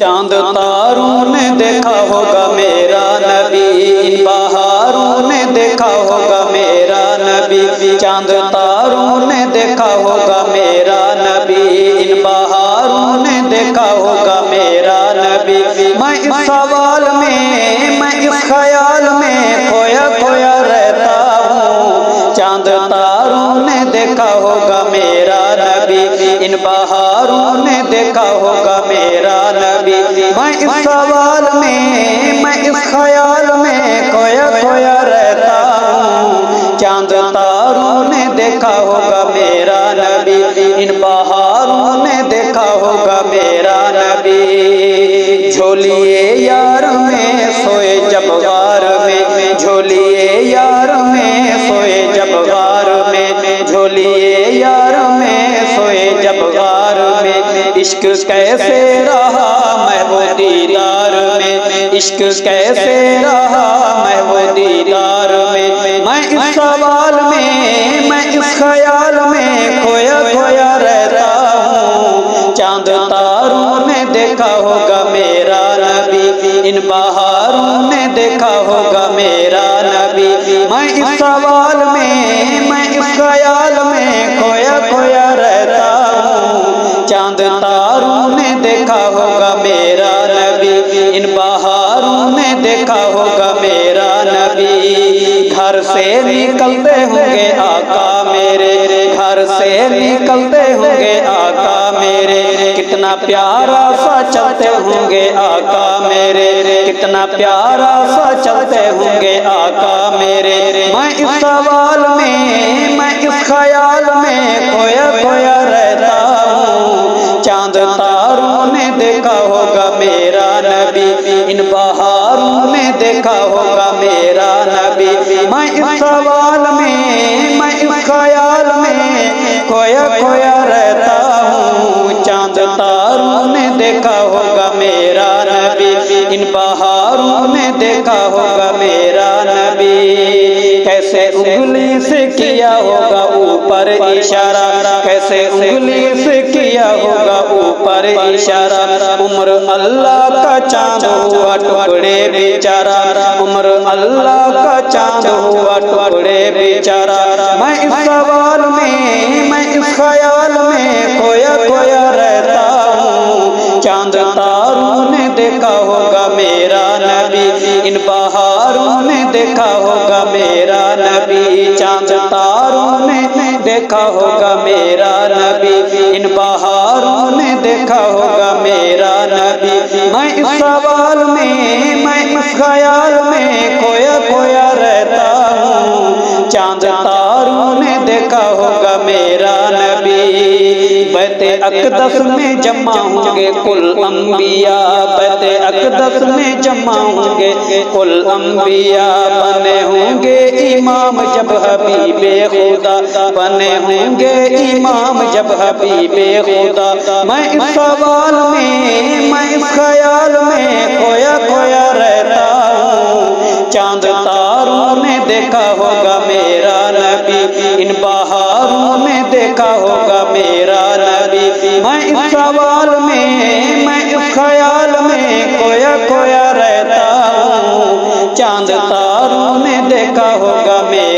چاند تاروں نے دیکھا ہوگا میرا نبی، ان بہاروں نے دیکھا ہوگا میرا نبی، چاند تاروں نے دیکھا ہوگا میرا نبی، ان بہاروں نے دیکھا ہوگا میرا نبی۔ میں اس سوال میں، میں اس خیال میں کھویا کھویا رہتا ہوں، چاند تاروں نے دیکھا ہوگا میرا نبی، ان بہاروں نے دیکھا ہوگا میرا نبی۔ میں اس سوال میں، میں اس خیال میں کھویا کھویا رہتا ہوں، چاند تاروں نے دیکھا ہوگا میرا نبی، ان بہاروں نے دیکھا ہوگا میرا نبی۔ جھولیے یار میں سوئے جب غار میں، جھولیے یار میں سوئے جب غار میں، جھولیے یار میں سوئے جب غار میں، عشق کیسے رہا محو دیدار میں، عشق کیسے رہا محو دیدار میں۔ میں اس سوال میں، میں اس خیال میں کھویا کھویا رہتا ہوں، چاند تاروں نے دیکھا ہوگا میرا نبی، ان بہاروں نے دیکھا ہوگا میرا نبی۔ میں اس سوال میں، میں اس خیال میں کھویا کھویا رہتا ہوں، چاند تاروں نے دیکھا ہوگا میرا نبی، ان بہاروں نے دیکھا ہوگا میرا نبی۔ گھر سے نکلتے ہوں گے آقا میرے، گھر سے نکلتے ہوں گے آقا میرے، کتنا پیارا سا چلتے ہوں گے آقا میرے، کتنا پیارا سا چلتے ہوں گے آقا میرے۔ میں اس سوال میں، میں اس خیال میں کھویا کھویا رہتا ہوں، چاند تاروں نے دیکھا ہوگا میرا نبی، ان بہاروں نے دیکھا ہوگا میرا نبی۔ میں اس سوال میں، میں اس خیال میں کھویا کھویا رہتا ہوں، چاند تاروں نے دیکھا ہوگا میرا نبی، ان بہاروں نے دیکھا ہوگا میرا نبی۔ کیسے انگلی سے کیا ہوگا اوپر اشارہ، کیسے انگلی سے کیا ہوگا اوپر اشارہ، عمر اللہ کا چاند ہوا ٹکڑے بیچارہ، عمر اللہ کا چاند ہوا ٹکڑے بیچارہ۔ میں اس سوال میں، میں اس خیال میں کھویا کھویا رہتا ہوں، چاند تاروں نے دیکھا ہوگا میرا نبی، ان بہاروں نے دیکھا ہوگا میرا نبی، چاند تاروں نے دیکھا ہوگا میرا نبی، ان بہاروں نے دیکھا ہوگا میرا نبی۔ میں اس سوال میں، میں اس خیال میں کھویا کھویا رہتا ہوں، چاند تاروں نے دیکھا ہوگا میرا نبی۔ بیت اقدس میں جمع ہوں گے کل انبیاء، بیت اقدس میں جمع ہوں گے کل انبیاء، بنے ہوں گے امام جب حبیب خدا، بنے ہوں گے امام جب حبیب خدا۔ میں اس سوال میں، میں اس خیال میں کھویا کھویا رہتا ہوں، چاند تاروں نے دیکھا ہوگا میرا نبی، ان بہاروں نے دیکھا ہوگا میرا نبی۔ میں اس سوال میں، میں اس خیال میں کھویا کھویا رہتا ہوں، چاند تاروں نے دیکھا ہوگا میرا